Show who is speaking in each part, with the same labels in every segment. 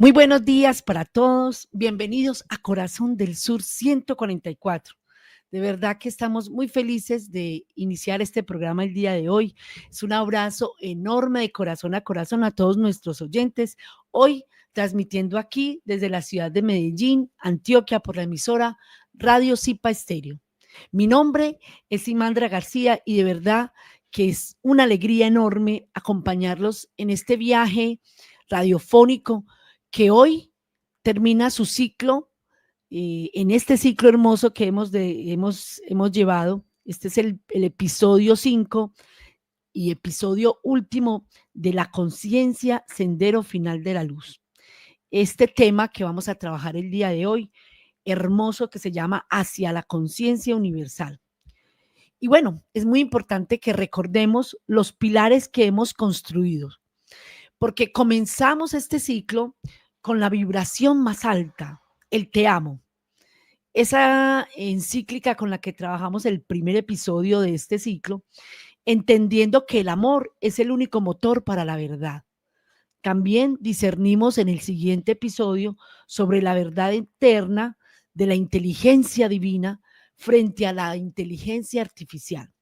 Speaker 1: Muy buenos días para todos. Bienvenidos a Corazón del Sur 144. De verdad que estamos muy felices de iniciar este programa el día de hoy. Es un abrazo enorme de corazón a todos nuestros oyentes. Hoy transmitiendo aquí desde la ciudad de Medellín, Antioquia, por la emisora Radio Zipa Estéreo. Mi nombre es Simandra García y de verdad que es una alegría enorme acompañarlos en este viaje radiofónico que hoy termina su ciclo, en este ciclo hermoso que hemos llevado. Este es el episodio 5 y episodio último de la conciencia, sendero final de la luz. Este tema que vamos a trabajar el día de hoy, hermoso, que se llama Hacia la conciencia universal. Y bueno, es muy importante que recordemos los pilares que hemos construido, porque comenzamos este ciclo con la vibración más alta, el te amo. Esa encíclica con la que trabajamos el primer episodio de este ciclo, entendiendo que el amor es el único motor para la verdad. También discernimos en el siguiente episodio sobre la verdad eterna de la inteligencia divina frente a la inteligencia artificial.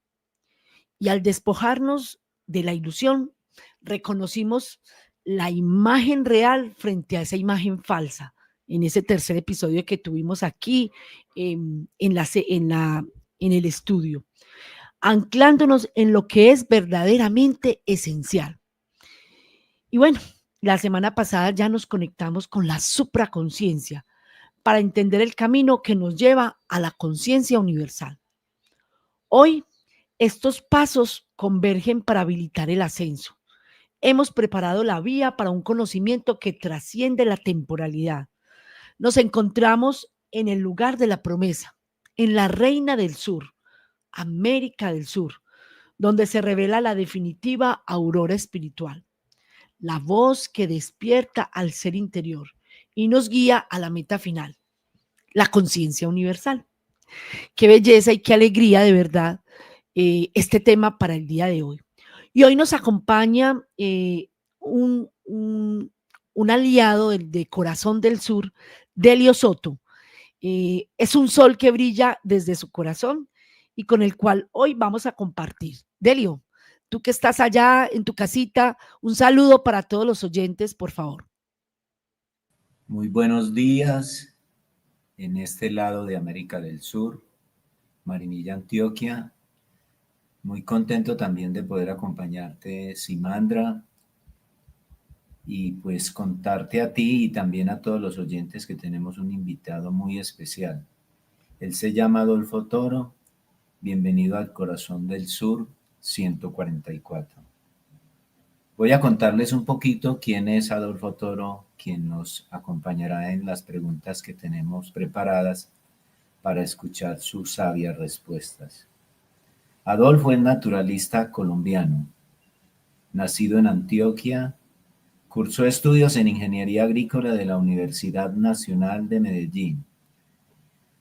Speaker 1: Y al despojarnos de la ilusión, reconocimos la imagen real frente a esa imagen falsa. En ese tercer episodio que tuvimos aquí en el estudio, anclándonos en lo que es verdaderamente esencial. Y bueno, la semana pasada ya nos conectamos con la supraconciencia para entender el camino que nos lleva a la conciencia universal. Hoy, estos pasos convergen para habilitar el ascenso. Hemos preparado la vía para un conocimiento que trasciende la temporalidad. Nos encontramos en el lugar de la promesa, en la Reina del Sur, América del Sur, donde se revela la definitiva aurora espiritual, la voz que despierta al ser interior y nos guía a la meta final, la conciencia universal. Qué belleza y qué alegría de verdad este tema para el día de hoy. Y hoy nos acompaña un aliado de Corazón del Sur, Delio Soto. Es un sol que brilla desde su corazón y con el cual hoy vamos a compartir. Delio, tú que estás allá en tu casita, un saludo para todos los oyentes, por favor.
Speaker 2: Muy buenos días en este lado de América del Sur, Marinilla, Antioquia. Muy contento también de poder acompañarte, Simandra, y pues contarte a ti y también a todos los oyentes que tenemos un invitado muy especial. Él se llama Adolfo Toro. Bienvenido al Corazón del Sur 144. Voy a contarles un poquito quién es Adolfo Toro, quien nos acompañará en las preguntas que tenemos preparadas para escuchar sus sabias respuestas. Adolfo es naturalista colombiano, nacido en Antioquia, cursó estudios en Ingeniería Agrícola de la Universidad Nacional de Medellín.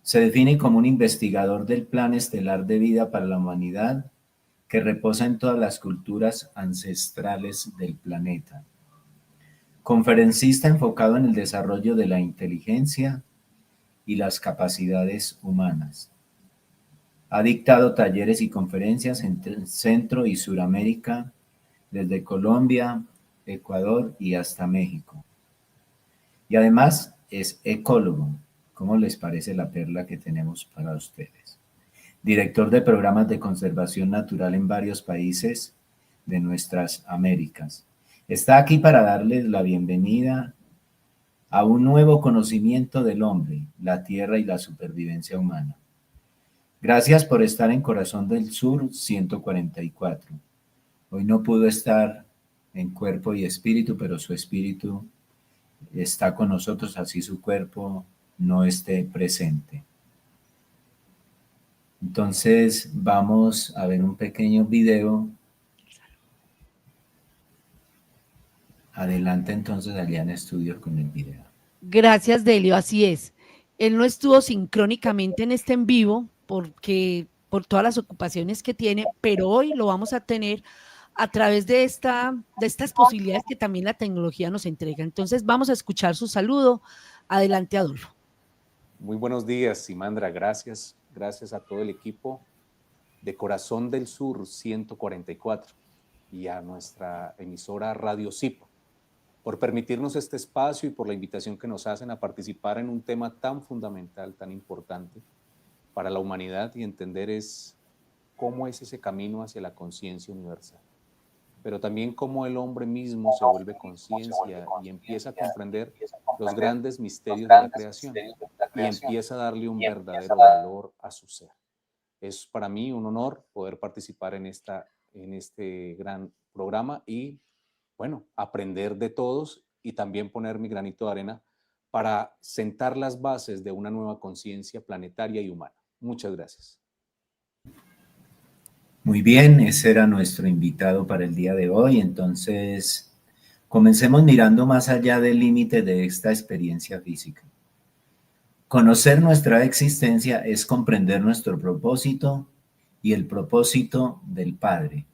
Speaker 2: Se define como un investigador del Plan Estelar de Vida para la Humanidad que reposa en todas las culturas ancestrales del planeta. Conferencista enfocado en el desarrollo de la inteligencia y las capacidades humanas. Ha dictado talleres y conferencias en Centro y Suramérica, desde Colombia, Ecuador y hasta México. Y además es ecólogo. ¿Cómo les parece la perla que tenemos para ustedes? Director de programas de conservación natural en varios países de nuestras Américas. Está aquí para darles la bienvenida a un nuevo conocimiento del hombre, la tierra y la supervivencia humana. Gracias por estar en Corazón del Sur 144. Hoy no pudo estar en cuerpo y espíritu, pero su espíritu está con nosotros, así su cuerpo no esté presente. Entonces vamos a ver un pequeño video. Adelante entonces allá en estudio con el video.
Speaker 1: Gracias, Delio, así es. Él no estuvo sincrónicamente en este en vivo porque por todas las ocupaciones que tiene, pero hoy lo vamos a tener a través de estas posibilidades que también la tecnología nos entrega. Entonces, vamos a escuchar su saludo. Adelante, Adolfo.
Speaker 3: Muy buenos días, Simandra. Gracias. Gracias a todo el equipo de Corazón del Sur 144 y a nuestra emisora Radio Sipo por permitirnos este espacio y por la invitación que nos hacen a participar en un tema tan fundamental, tan importante para la humanidad y entender cómo es ese camino hacia la conciencia universal, pero también cómo el hombre mismo se vuelve conciencia y empieza a comprender los grandes misterios de la creación y empieza a darle un verdadero valor a su ser. Es para mí un honor poder participar en este gran programa y, bueno, aprender de todos y también poner mi granito de arena para sentar las bases de una nueva conciencia planetaria y humana. Muchas gracias.
Speaker 2: Muy bien, ese era nuestro invitado para el día de hoy. Entonces, comencemos mirando más allá del límite de esta experiencia física. Conocer nuestra existencia es comprender nuestro propósito y el propósito del Padre.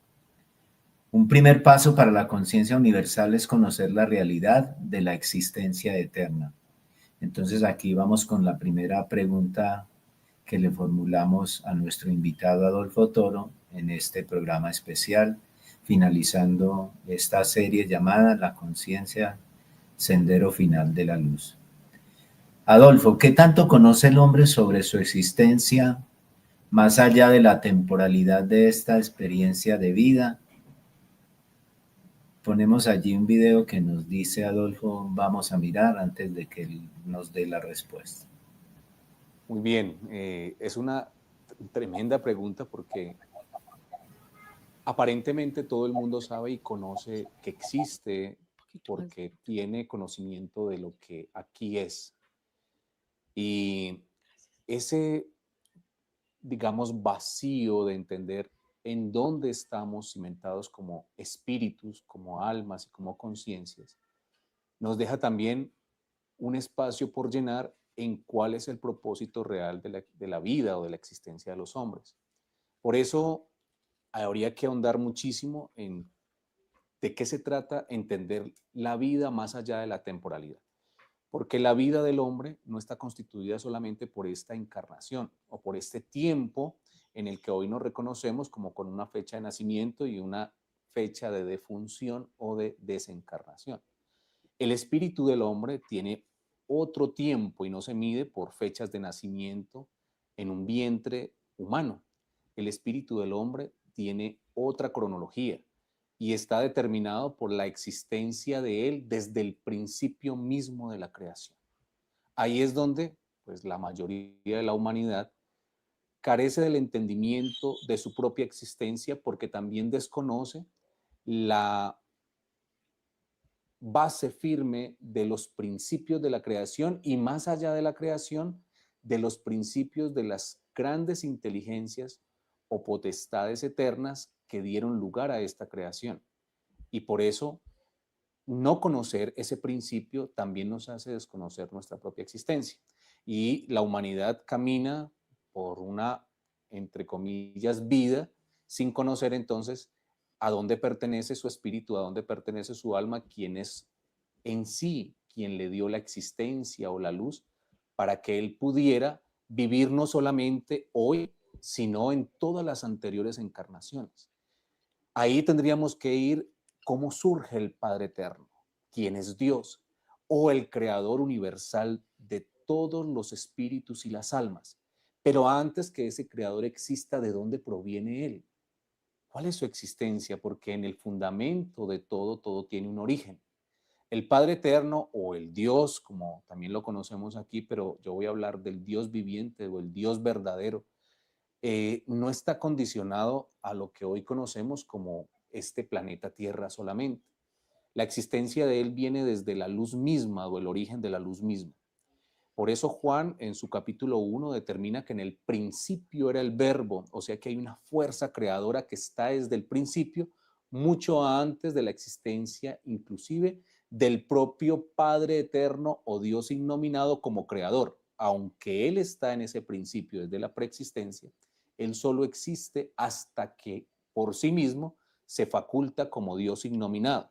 Speaker 2: Un primer paso para la conciencia universal es conocer la realidad de la existencia eterna. Entonces aquí vamos con la primera pregunta que le formulamos a nuestro invitado Adolfo Toro en este programa especial, finalizando esta serie llamada La conciencia, sendero final de la luz. Adolfo, ¿qué tanto conoce el hombre sobre su existencia más allá de la temporalidad de esta experiencia de vida? Ponemos allí un video que nos dice Adolfo, vamos a mirar antes de que él nos dé la respuesta.
Speaker 3: Muy bien, es una tremenda pregunta porque aparentemente todo el mundo sabe y conoce que existe porque tiene conocimiento de lo que aquí es. Y ese, digamos, vacío de entender en dónde estamos cimentados como espíritus, como almas y como conciencias, nos deja también un espacio por llenar en cuál es el propósito real de la vida o de la existencia de los hombres. Por eso habría que ahondar muchísimo en de qué se trata entender la vida más allá de la temporalidad. Porque la vida del hombre no está constituida solamente por esta encarnación o por este tiempo en el que hoy nos reconocemos como con una fecha de nacimiento y una fecha de defunción o de desencarnación. El espíritu del hombre tiene otro tiempo y no se mide por fechas de nacimiento en un vientre humano. El espíritu del hombre tiene otra cronología y está determinado por la existencia de él desde el principio mismo de la creación. Ahí es donde, pues, la mayoría de la humanidad carece del entendimiento de su propia existencia porque también desconoce la base firme de los principios de la creación y más allá de la creación, de los principios de las grandes inteligencias o potestades eternas que dieron lugar a esta creación. Y por eso, no conocer ese principio también nos hace desconocer nuestra propia existencia. Y la humanidad camina por una, entre comillas, vida sin conocer entonces a dónde pertenece su espíritu, a dónde pertenece su alma, quién es en sí quien le dio la existencia o la luz para que él pudiera vivir no solamente hoy, sino en todas las anteriores encarnaciones. Ahí tendríamos que ir cómo surge el Padre Eterno, quién es Dios o el Creador universal de todos los espíritus y las almas. Pero antes que ese Creador exista, ¿de dónde proviene Él? ¿Cuál es su existencia? Porque en el fundamento de todo, todo tiene un origen. El Padre Eterno o el Dios, como también lo conocemos aquí, pero yo voy a hablar del Dios viviente o el Dios verdadero, no está condicionado a lo que hoy conocemos como este planeta Tierra solamente. La existencia de Él viene desde la luz misma o el origen de la luz misma. Por eso Juan en su capítulo 1 determina que en el principio era el verbo, o sea que hay una fuerza creadora que está desde el principio, mucho antes de la existencia, inclusive del propio Padre Eterno o Dios innominado como creador. Aunque Él está en ese principio desde la preexistencia, Él solo existe hasta que por sí mismo se faculta como Dios innominado.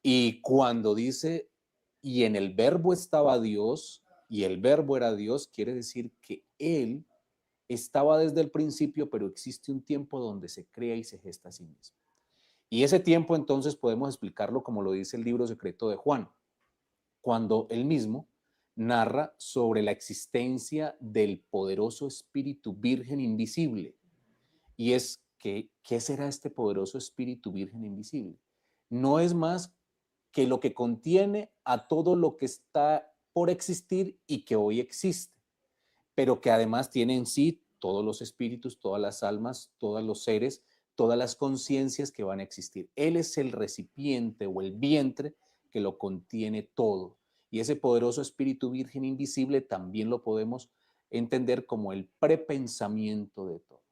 Speaker 3: Y cuando dice, y en el verbo estaba Dios, y el verbo era Dios, quiere decir que Él estaba desde el principio, pero existe un tiempo donde se crea y se gesta a sí mismo. Y ese tiempo entonces podemos explicarlo como lo dice el libro secreto de Juan, cuando él mismo narra sobre la existencia del poderoso espíritu virgen invisible. Y es que, ¿qué será este poderoso espíritu virgen invisible? No es más que lo que contiene a todo lo que está por existir y que hoy existe, pero que además tiene en sí todos los espíritus, todas las almas, todos los seres, todas las conciencias que van a existir. Él es el recipiente o el vientre que lo contiene todo. Y ese poderoso espíritu virgen invisible también lo podemos entender como el prepensamiento de todo.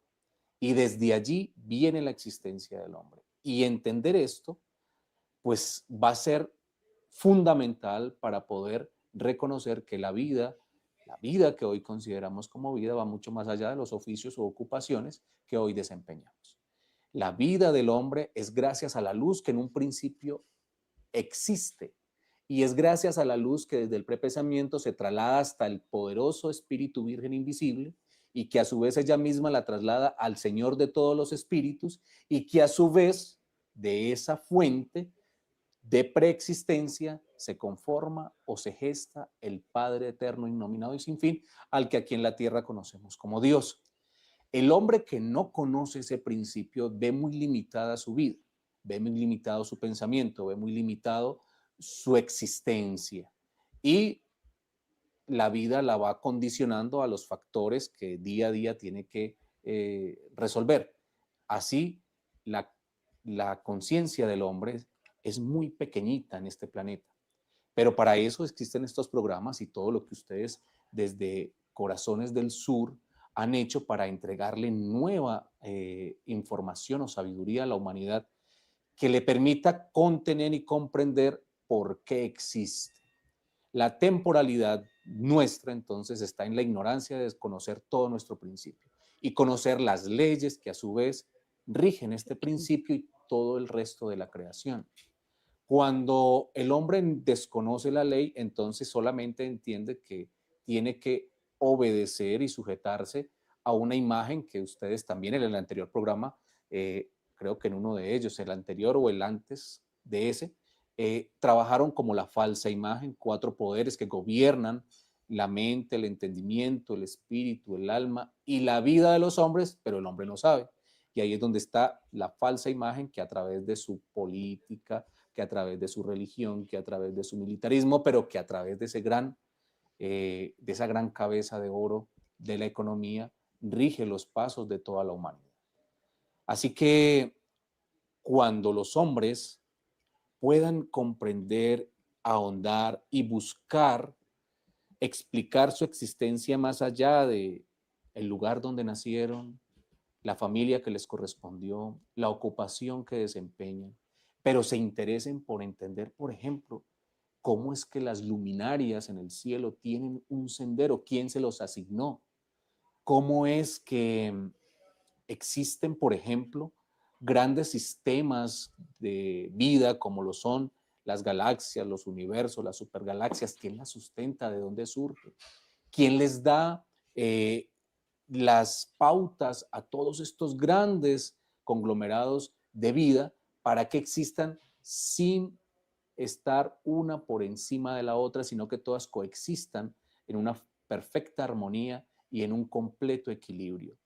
Speaker 3: Y desde allí viene la existencia del hombre. Y entender esto, pues va a ser fundamental para poder reconocer que la vida que hoy consideramos como vida va mucho más allá de los oficios o ocupaciones que hoy desempeñamos. La vida del hombre es gracias a la luz que en un principio existe y es gracias a la luz que desde el prepensamiento se traslada hasta el poderoso espíritu virgen invisible y que a su vez ella misma la traslada al Señor de todos los espíritus y que a su vez de esa fuente de preexistencia se conforma o se gesta el Padre eterno, innominado y sin fin, al que aquí en la tierra conocemos como Dios. El hombre que no conoce ese principio ve muy limitada su vida, ve muy limitado su pensamiento, ve muy limitado su existencia y la vida la va condicionando a los factores que día a día tiene que resolver. Así, la conciencia del hombre es muy pequeñita en este planeta. Pero para eso existen estos programas y todo lo que ustedes desde Corazones del Sur han hecho para entregarle nueva información o sabiduría a la humanidad que le permita contener y comprender por qué existe. La temporalidad nuestra entonces está en la ignorancia de desconocer todo nuestro principio y conocer las leyes que a su vez rigen este principio y todo el resto de la creación. Cuando el hombre desconoce la ley, entonces solamente entiende que tiene que obedecer y sujetarse a una imagen que ustedes también en el anterior programa, creo que en uno de ellos, el anterior o el antes de ese, trabajaron como la falsa imagen, 4 poderes que gobiernan la mente, el entendimiento, el espíritu, el alma y la vida de los hombres, pero el hombre no sabe. Y ahí es donde está la falsa imagen que a través de su política, que a través de su religión, que a través de su militarismo, pero que a través de de esa gran cabeza de oro de la economía, rige los pasos de toda la humanidad. Así que cuando los hombres puedan comprender, ahondar y buscar explicar su existencia más allá de el lugar donde nacieron, la familia que les correspondió, la ocupación que desempeñan, pero se interesen por entender, por ejemplo, cómo es que las luminarias en el cielo tienen un sendero, quién se los asignó, cómo es que existen, por ejemplo, grandes sistemas de vida como lo son las galaxias, los universos, las supergalaxias, quién las sustenta, de dónde surge, quién les da las pautas a todos estos grandes conglomerados de vida para que existan sin estar una por encima de la otra, sino que todas coexistan en una perfecta armonía y en un completo equilibrio.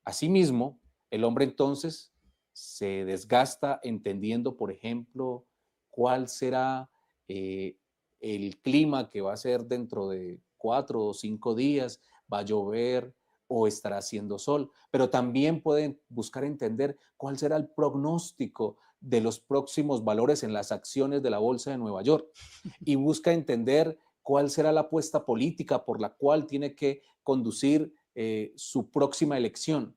Speaker 3: Asimismo, el hombre entonces se desgasta entendiendo, por ejemplo, cuál será el clima que va a ser dentro de 4 o 5 días, va a llover o estará haciendo sol, pero también pueden buscar entender cuál será el pronóstico de los próximos valores en las acciones de la Bolsa de Nueva York y busca entender cuál será la apuesta política por la cual tiene que conducir su próxima elección.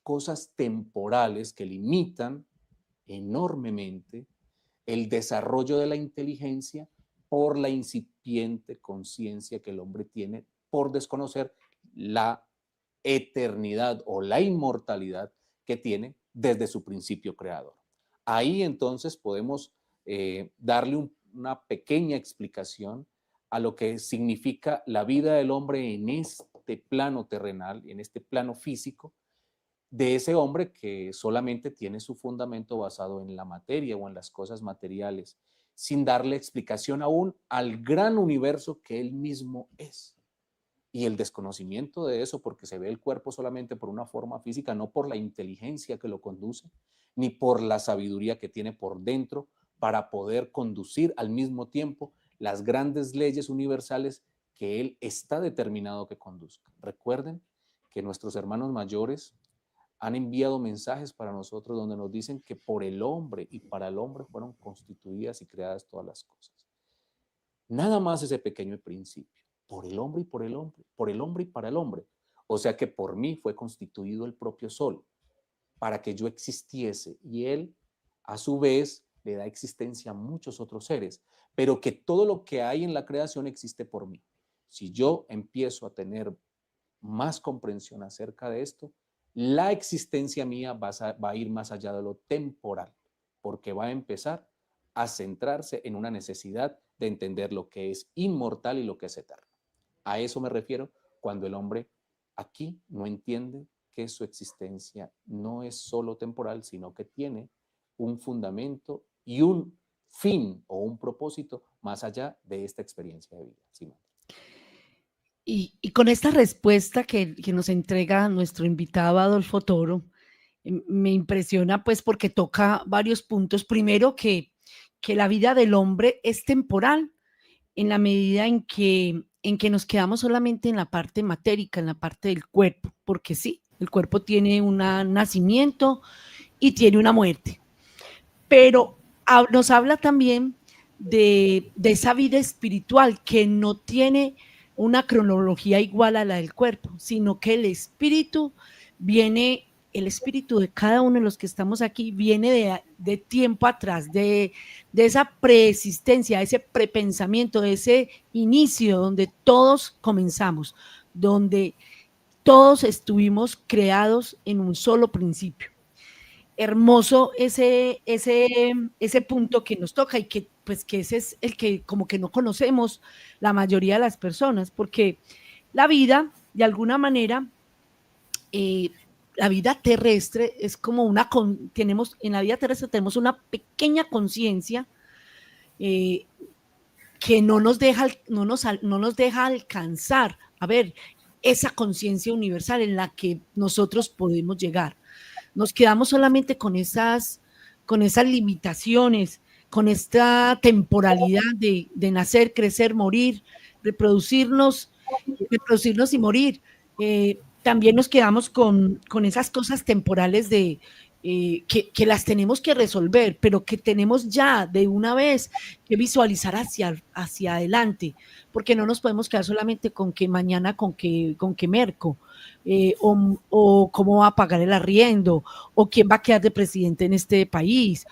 Speaker 3: Cosas temporales que limitan enormemente el desarrollo de la inteligencia por la incipiente conciencia que el hombre tiene por desconocer la eternidad o la inmortalidad que tiene desde su principio creador. Ahí entonces podemos darle una pequeña explicación a lo que significa la vida del hombre en este plano terrenal, en este plano físico, de ese hombre que solamente tiene su fundamento basado en la materia o en las cosas materiales, sin darle explicación aún al gran universo que él mismo es. Y el desconocimiento de eso, porque se ve el cuerpo solamente por una forma física, no por la inteligencia que lo conduce, ni por la sabiduría que tiene por dentro para poder conducir al mismo tiempo las grandes leyes universales que él está determinado que conduzca. Recuerden que nuestros hermanos mayores han enviado mensajes para nosotros donde nos dicen que por el hombre y para el hombre fueron constituidas y creadas todas las cosas. Nada más ese pequeño principio. Por el hombre y por el hombre, por el hombre y para el hombre. O sea que por mí fue constituido el propio sol, para que yo existiese, y él, a su vez, le da existencia a muchos otros seres, pero que todo lo que hay en la creación existe por mí. Si yo empiezo a tener más comprensión acerca de esto, la existencia mía va a ir más allá de lo temporal, porque va a empezar a centrarse en una necesidad de entender lo que es inmortal y lo que es eterno. A eso me refiero cuando el hombre aquí no entiende que su existencia no es solo temporal, sino que tiene un fundamento y un fin o un propósito más allá de esta experiencia de vida. Simón.
Speaker 1: Y con esta respuesta que nos entrega nuestro invitado Adolfo Toro, me impresiona pues porque toca varios puntos. Primero, que la vida del hombre es temporal en la medida en que nos quedamos solamente en la parte matérica, en la parte del cuerpo, porque sí, el cuerpo tiene un nacimiento y tiene una muerte, pero nos habla también de esa vida espiritual que no tiene una cronología igual a la del cuerpo, sino que el espíritu de cada uno de los que estamos aquí viene de tiempo atrás, de esa preexistencia, ese prepensamiento, de ese inicio donde todos comenzamos, donde todos estuvimos creados en un solo principio. Hermoso ese punto que nos toca y que pues que ese es el que como que no conocemos la mayoría de las personas, porque la vida, de alguna manera, la vida terrestre es como en la vida terrestre tenemos una pequeña conciencia que no nos deja alcanzar a ver esa conciencia universal en la que nosotros podemos llegar. Nos quedamos solamente con esas limitaciones, con esta temporalidad de nacer, crecer, morir, reproducirnos y morir. También nos quedamos con esas cosas temporales que las tenemos que resolver, pero que tenemos ya de una vez que visualizar hacia adelante, porque no nos podemos quedar solamente con que mañana, con que merco, o cómo va a pagar el arriendo, o quién va a quedar de presidente en este país.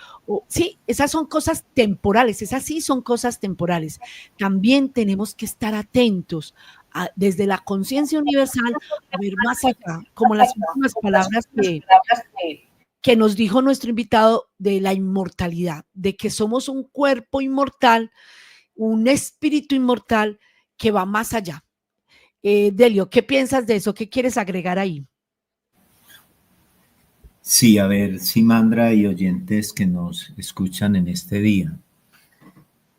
Speaker 1: Sí, esas son cosas temporales, esas sí son cosas temporales. También tenemos que estar atentos desde la conciencia universal a ver más acá, como las últimas palabras que nos dijo nuestro invitado de la inmortalidad, de que somos un cuerpo inmortal, un espíritu inmortal que va más allá. Delio, ¿qué piensas de eso? ¿Qué quieres agregar ahí?
Speaker 2: Sí, a ver, Simandra y oyentes que nos escuchan en este día.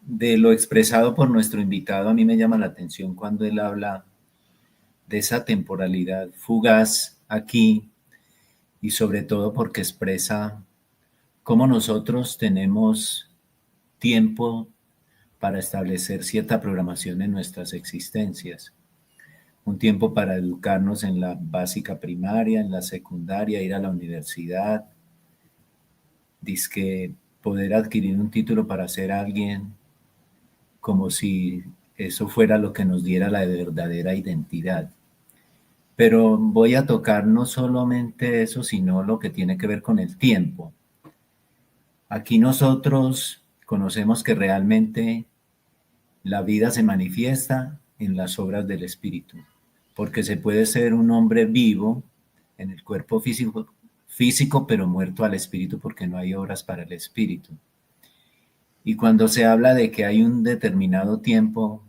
Speaker 2: De lo expresado por nuestro invitado, a mí me llama la atención cuando él habla de esa temporalidad fugaz aquí, y sobre todo porque expresa cómo nosotros tenemos tiempo para establecer cierta programación en nuestras existencias. Un tiempo para educarnos en la básica primaria, en la secundaria, ir a la universidad, dizque poder adquirir un título para ser alguien, como si eso fuera lo que nos diera la verdadera identidad. Pero voy a tocar no solamente eso, sino lo que tiene que ver con el tiempo. Aquí nosotros conocemos que realmente la vida se manifiesta en las obras del espíritu, porque se puede ser un hombre vivo en el cuerpo físico, pero muerto al espíritu porque no hay obras para el espíritu. Y cuando se habla de que hay un determinado tiempo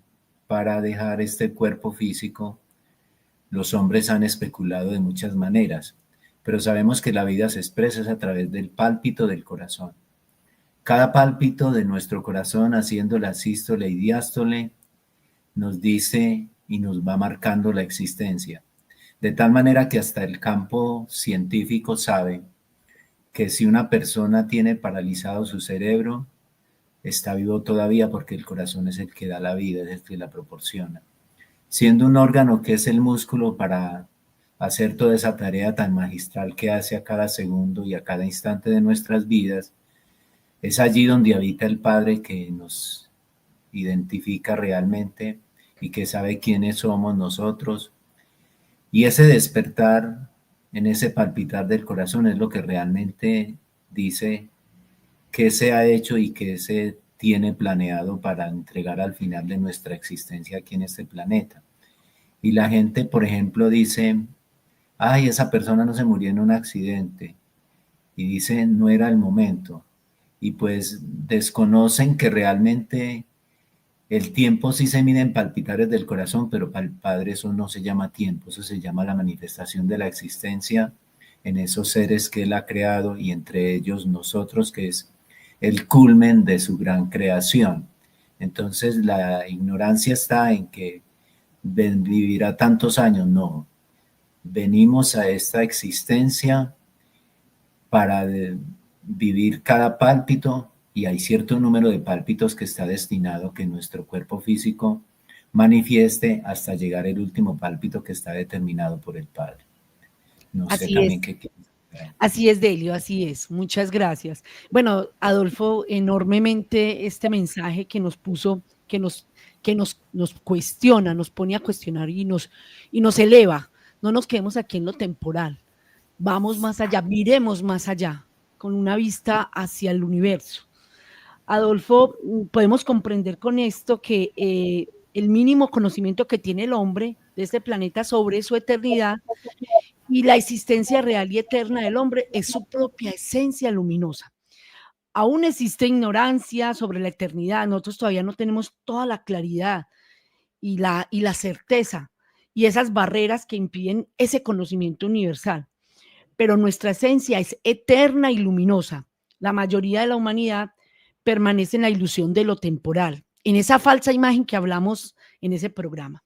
Speaker 2: para dejar este cuerpo físico, los hombres han especulado de muchas maneras, pero sabemos que la vida se expresa a través del pálpito del corazón. Cada pálpito de nuestro corazón, haciendo la sístole y diástole, nos dice y nos va marcando la existencia. De tal manera que hasta el campo científico sabe que si una persona tiene paralizado su cerebro, está vivo todavía porque el corazón es el que da la vida, es el que la proporciona. Siendo un órgano que es el músculo para hacer toda esa tarea tan magistral que hace a cada segundo y a cada instante de nuestras vidas, es allí donde habita el Padre que nos identifica realmente y que sabe quiénes somos nosotros. Y ese despertar en ese palpitar del corazón es lo que realmente dice qué se ha hecho y qué se tiene planeado para entregar al final de nuestra existencia aquí en este planeta. Y la gente, por ejemplo, dice, ay, esa persona no se murió en un accidente. Y dice, no era el momento. Y pues desconocen que realmente el tiempo sí se mide en palpitares del corazón, pero para el Padre eso no se llama tiempo, eso se llama la manifestación de la existencia en esos seres que Él ha creado y entre ellos nosotros, que es el culmen de su gran creación. Entonces la ignorancia está en que vivirá tantos años, no. Venimos a esta existencia para vivir cada pálpito y hay cierto número de pálpitos que está destinado que nuestro cuerpo físico manifieste hasta llegar el último pálpito que está determinado por el Padre. No sé
Speaker 1: Así es.
Speaker 2: también qué.
Speaker 1: Así es, Delio, así es. Muchas gracias. Bueno, Adolfo, enormemente este mensaje que nos puso, nos cuestiona, nos pone a cuestionar y nos eleva. No nos quedemos aquí en lo temporal. Vamos más allá, miremos más allá, con una vista hacia el universo. Adolfo, podemos comprender con esto que el mínimo conocimiento que tiene el hombre de este planeta sobre su eternidad y la existencia real y eterna del hombre es su propia esencia luminosa. Aún existe ignorancia sobre la eternidad, nosotros todavía no tenemos toda la claridad y la certeza y esas barreras que impiden ese conocimiento universal, pero nuestra esencia es eterna y luminosa. La mayoría de la humanidad permanece en la ilusión de lo temporal, en esa falsa imagen que hablamos en ese programa.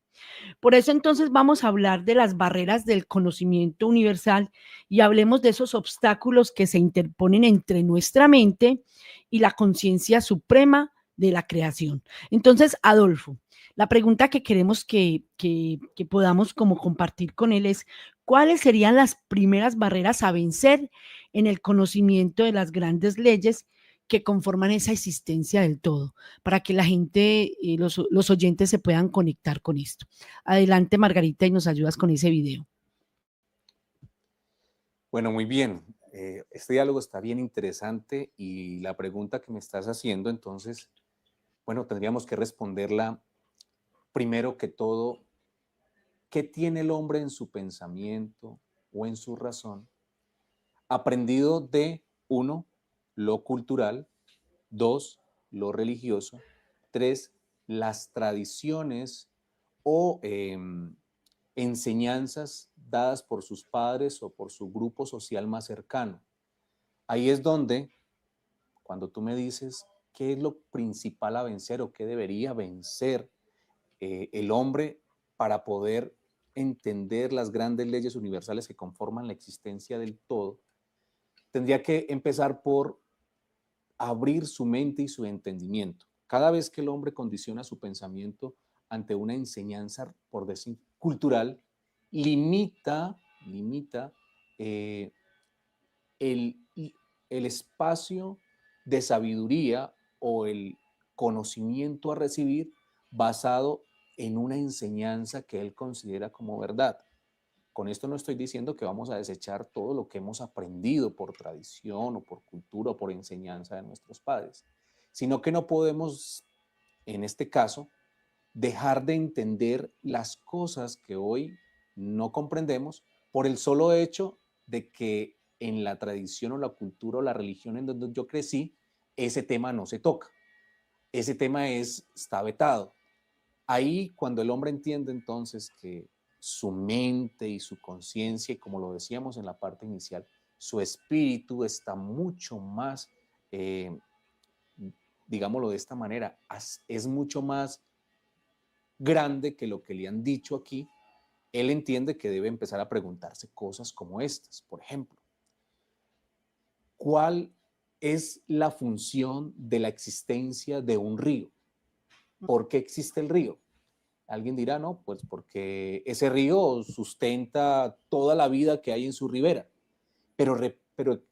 Speaker 1: Por eso entonces vamos a hablar de las barreras del conocimiento universal y hablemos de esos obstáculos que se interponen entre nuestra mente y la conciencia suprema de la creación. Entonces, Adolfo, la pregunta que queremos que podamos como compartir con él es, ¿cuáles serían las primeras barreras a vencer en el conocimiento de las grandes leyes que conforman esa existencia del todo, para que la gente, los oyentes se puedan conectar con esto? Adelante, Margarita, y nos ayudas con ese video.
Speaker 3: Bueno, muy bien. Este diálogo está bien interesante y la pregunta que me estás haciendo, entonces, bueno, tendríamos que responderla primero que todo. ¿Qué tiene el hombre en su pensamiento o en su razón? Aprendido de, uno, lo cultural, dos, lo religioso, tres, las tradiciones o enseñanzas dadas por sus padres o por su grupo social más cercano. Ahí es donde, cuando tú me dices qué es lo principal a vencer o qué debería vencer el hombre para poder entender las grandes leyes universales que conforman la existencia del todo, tendría que empezar por abrir su mente y su entendimiento. Cada vez que el hombre condiciona su pensamiento ante una enseñanza, por decir, cultural, limita eh, el, el espacio de sabiduría o el conocimiento a recibir basado en una enseñanza que él considera como verdad. Con esto no estoy diciendo que vamos a desechar todo lo que hemos aprendido por tradición o por cultura o por enseñanza de nuestros padres, sino que no podemos, en este caso, dejar de entender las cosas que hoy no comprendemos por el solo hecho de que en la tradición o la cultura o la religión en donde yo crecí, ese tema no se toca. Ese tema está vetado. Ahí, cuando el hombre entiende entonces que su mente y su conciencia, y como lo decíamos en la parte inicial, su espíritu está mucho más, digámoslo de esta manera, es mucho más grande que lo que le han dicho aquí. Él entiende que debe empezar a preguntarse cosas como estas. Por ejemplo, ¿cuál es la función de la existencia de un río? ¿Por qué existe el río? Alguien dirá, no, pues porque ese río sustenta toda la vida que hay en su ribera, pero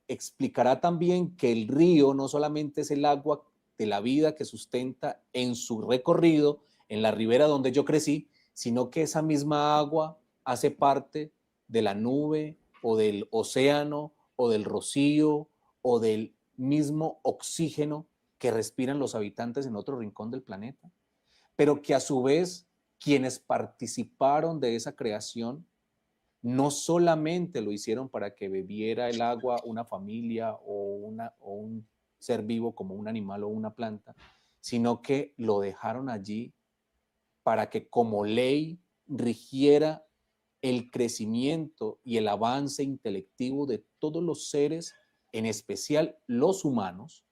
Speaker 3: explicará también que el río no solamente es el agua de la vida que sustenta en su recorrido, en la ribera donde yo crecí, sino que esa misma agua hace parte de la nube o del océano o del rocío o del mismo oxígeno que respiran los habitantes en otro rincón del planeta, pero que a su vez quienes participaron de esa creación no solamente lo hicieron para que bebiera el agua una familia o un ser vivo como un animal o una planta, sino que lo dejaron allí para que como ley rigiera el crecimiento y el avance intelectivo de todos los seres, en especial los humanos,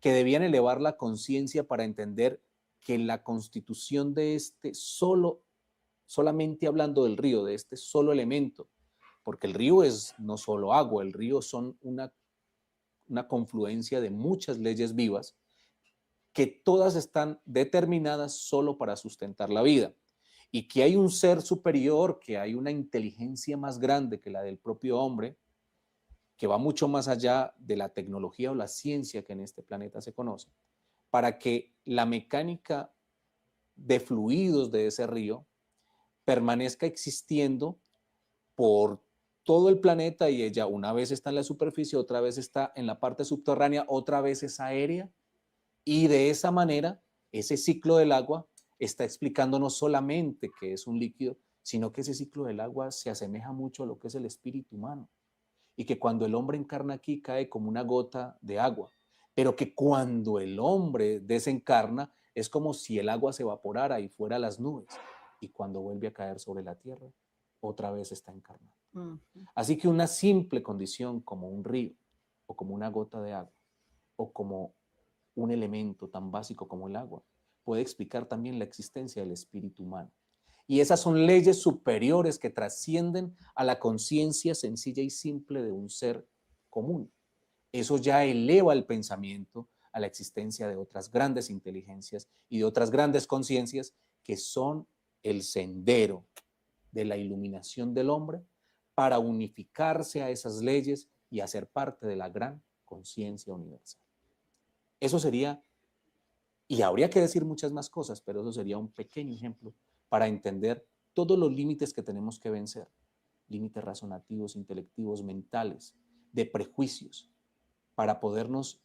Speaker 3: que debían elevar la conciencia para entender que la constitución de solamente hablando del río, de este solo elemento, porque el río es no solo agua, el río son una confluencia de muchas leyes vivas que todas están determinadas solo para sustentar la vida, y que hay un ser superior, que hay una inteligencia más grande que la del propio hombre, que va mucho más allá de la tecnología o la ciencia que en este planeta se conoce, para que la mecánica de fluidos de ese río permanezca existiendo por todo el planeta, y ella una vez está en la superficie, otra vez está en la parte subterránea, otra vez es aérea, y de esa manera ese ciclo del agua está explicando no solamente que es un líquido, sino que ese ciclo del agua se asemeja mucho a lo que es el espíritu humano, y que cuando el hombre encarna aquí cae como una gota de agua, pero que cuando el hombre desencarna es como si el agua se evaporara y fuera a las nubes, y cuando vuelve a caer sobre la tierra, otra vez está encarnado. Así que una simple condición como un río, o como una gota de agua, o como un elemento tan básico como el agua, puede explicar también la existencia del espíritu humano. Y esas son leyes superiores que trascienden a la conciencia sencilla y simple de un ser común. Eso ya eleva el pensamiento a la existencia de otras grandes inteligencias y de otras grandes conciencias que son el sendero de la iluminación del hombre para unificarse a esas leyes y hacer parte de la gran conciencia universal. Eso sería, y habría que decir muchas más cosas, pero eso sería un pequeño ejemplo para entender todos los límites que tenemos que vencer, límites razonativos, intelectivos, mentales, de prejuicios, para podernos,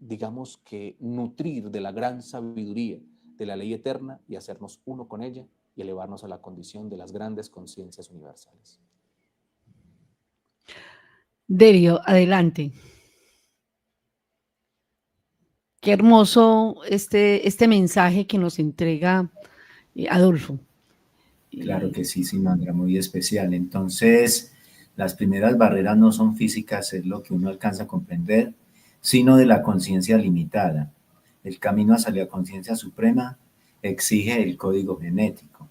Speaker 3: digamos que, nutrir de la gran sabiduría de la ley eterna y hacernos uno con ella y elevarnos a la condición de las grandes conciencias universales.
Speaker 1: Derio, adelante. Qué hermoso este mensaje que nos entrega Adolfo.
Speaker 2: Claro que sí, Simandra, muy especial. Entonces, las primeras barreras no son físicas, es lo que uno alcanza a comprender, sino de la conciencia limitada. El camino hacia la conciencia suprema exige el código genético.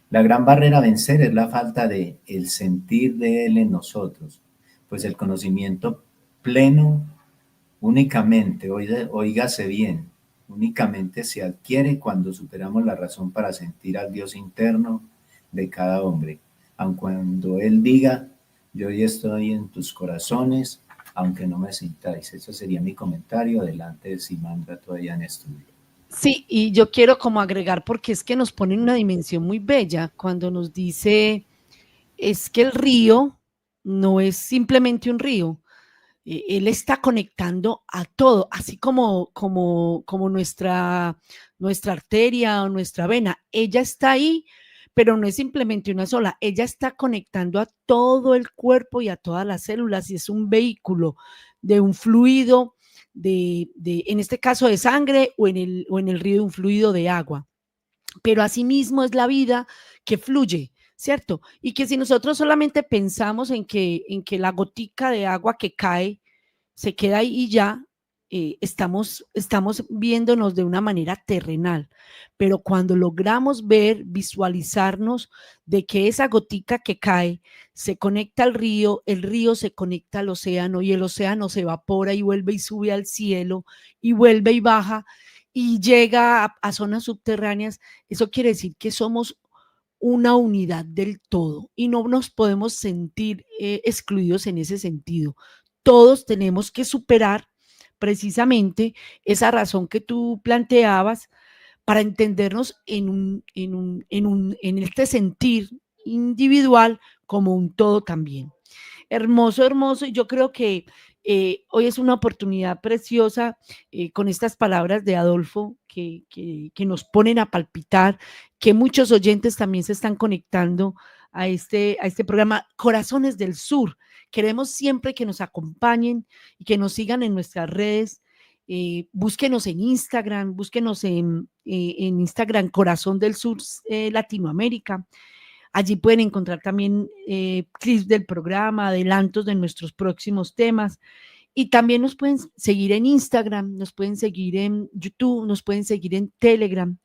Speaker 2: La gran barrera a vencer es la falta de el sentir de él en nosotros, pues el conocimiento pleno únicamente, oígase bien, únicamente se adquiere cuando superamos la razón para sentir al Dios interno de cada hombre, aun cuando Él diga, yo ya estoy en tus corazones, aunque no me sintáis. Eso sería mi comentario. Adelante, Simandra, todavía en estudio.
Speaker 1: Sí, y yo quiero como agregar, porque es que nos pone en una dimensión muy bella cuando nos dice, es que el río no es simplemente un río, él está conectando a todo, así como nuestra arteria o nuestra vena, ella está ahí, pero no es simplemente una sola, ella está conectando a todo el cuerpo y a todas las células y es un vehículo de un fluido, en este caso de sangre o en el río de un fluido de agua. Pero asimismo es la vida que fluye, ¿cierto? Y que si nosotros solamente pensamos en que la gotica de agua que cae se queda ahí y ya, estamos viéndonos de una manera terrenal, pero cuando logramos ver, visualizarnos de que esa gotica que cae se conecta al río, el río se conecta al océano y el océano se evapora y vuelve y sube al cielo y vuelve y baja y llega a zonas subterráneas, eso quiere decir que somos una unidad del todo y no nos podemos sentir excluidos en ese sentido. Todos tenemos que superar precisamente esa razón que tú planteabas para entendernos en este sentir individual como un todo también. Hermoso, hermoso. Y yo creo que hoy es una oportunidad preciosa con estas palabras de Adolfo que nos ponen a palpitar, que muchos oyentes también se están conectando a este programa Corazones del Sur. Queremos siempre que nos acompañen y que nos sigan en nuestras redes. Búsquenos en Instagram Corazón del Sur Latinoamérica. Allí pueden encontrar también clips del programa, adelantos de nuestros próximos temas. Y también nos pueden seguir en Instagram, nos pueden seguir en YouTube, nos pueden seguir en Telegram,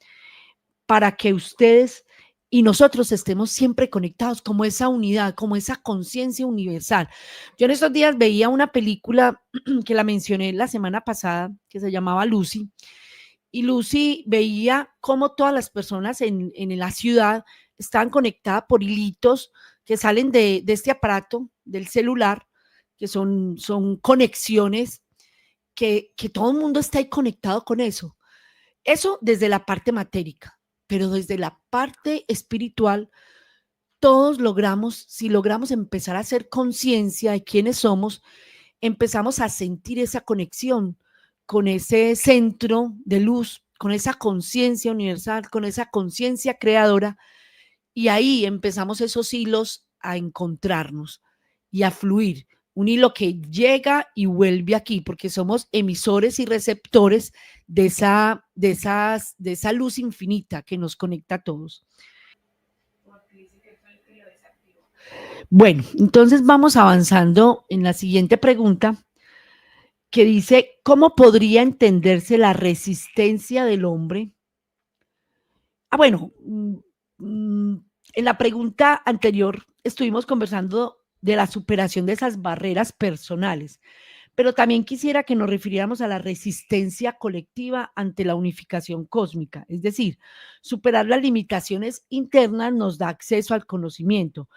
Speaker 1: para que ustedes y nosotros estemos siempre conectados como esa unidad, como esa conciencia universal. Yo en estos días veía una película que la mencioné la semana pasada, que se llamaba Lucy, y Lucy veía cómo todas las personas en la ciudad estaban conectadas por hilitos que salen de este aparato, del celular, que son conexiones, que todo el mundo está ahí conectado con eso. Eso desde la parte matérica, pero desde la parte espiritual, todos logramos, si logramos empezar a hacer conciencia de quiénes somos, empezamos a sentir esa conexión con ese centro de luz, con esa conciencia universal, con esa conciencia creadora, y ahí empezamos esos hilos a encontrarnos y a fluir. Un hilo que llega y vuelve aquí, porque somos emisores y receptores de esa luz infinita que nos conecta a todos. Bueno, entonces vamos avanzando en la siguiente pregunta, que dice, ¿cómo podría entenderse la resistencia del hombre? Bueno, en la pregunta anterior estuvimos conversando de la superación de esas barreras personales, pero también quisiera que nos refiriéramos a la resistencia colectiva ante la unificación cósmica, es decir, superar las limitaciones internas nos da acceso al conocimiento,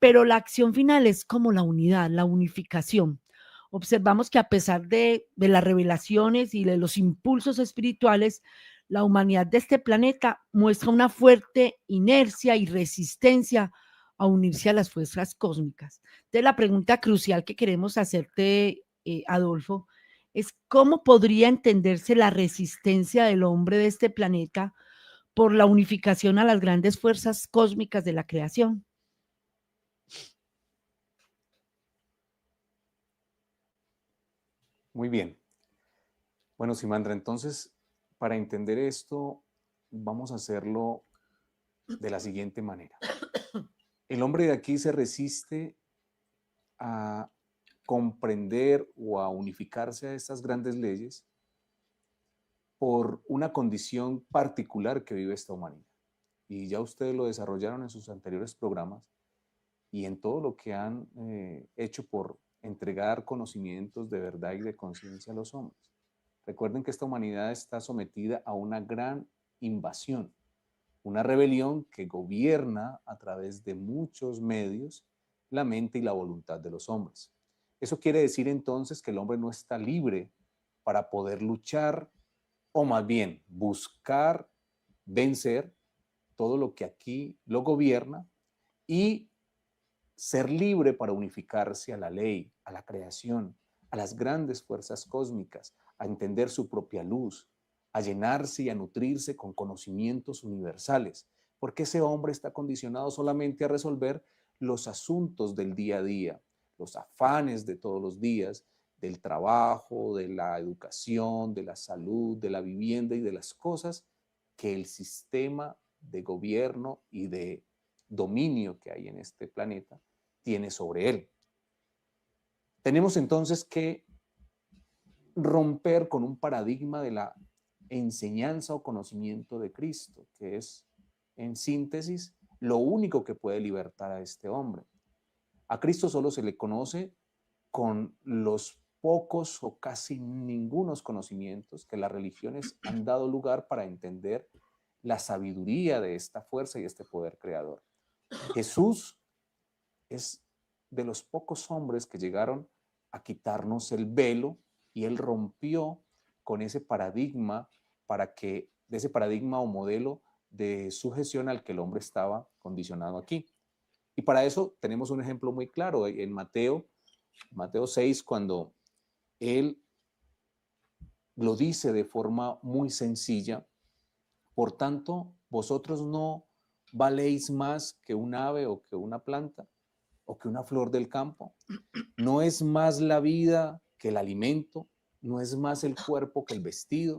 Speaker 1: pero la acción final es como la unidad, la unificación. Observamos que a pesar de las revelaciones y de los impulsos espirituales, la humanidad de este planeta muestra una fuerte inercia y resistencia a unirse a las fuerzas cósmicas. Entonces, la pregunta crucial que queremos hacerte, Adolfo, es cómo podría entenderse la resistencia del hombre de este planeta por la unificación a las grandes fuerzas cósmicas de la creación.
Speaker 3: Muy bien. Bueno, Simandra, entonces, para entender esto, vamos a hacerlo de la siguiente manera. El hombre de aquí se resiste a comprender o a unificarse a estas grandes leyes por una condición particular que vive esta humanidad. Y ya ustedes lo desarrollaron en sus anteriores programas y en todo lo que han hecho por entregar conocimientos de verdad y de conciencia a los hombres. Recuerden que esta humanidad está sometida a una gran invasión, una rebelión que gobierna a través de muchos medios la mente y la voluntad de los hombres. Eso quiere decir entonces que el hombre no está libre para poder luchar o más bien buscar vencer todo lo que aquí lo gobierna y ser libre para unificarse a la ley, a la creación, a las grandes fuerzas cósmicas, a entender su propia luz, a llenarse y a nutrirse con conocimientos universales. porque ese hombre está condicionado solamente a resolver los asuntos del día a día, los afanes de todos los días, del trabajo, de la educación, de la salud, de la vivienda y de las cosas que el sistema de gobierno y de dominio que hay en este planeta tiene sobre él. Tenemos entonces que romper con un paradigma de la enseñanza o conocimiento de Cristo, que es, en síntesis, lo único que puede libertar a este hombre. A Cristo solo se le conoce con los pocos o casi ningunos conocimientos que las religiones han dado lugar para entender la sabiduría de esta fuerza y este poder creador. Jesús es de los pocos hombres que llegaron a quitarnos el velo y él rompió con ese paradigma de ese paradigma o modelo de sujeción al que el hombre estaba condicionado aquí. Y para eso tenemos un ejemplo muy claro en Mateo 6, cuando él lo dice de forma muy sencilla: por tanto, vosotros no valéis más que un ave o que una planta o que una flor del campo. No es más la vida que el alimento, no es más el cuerpo que el vestido.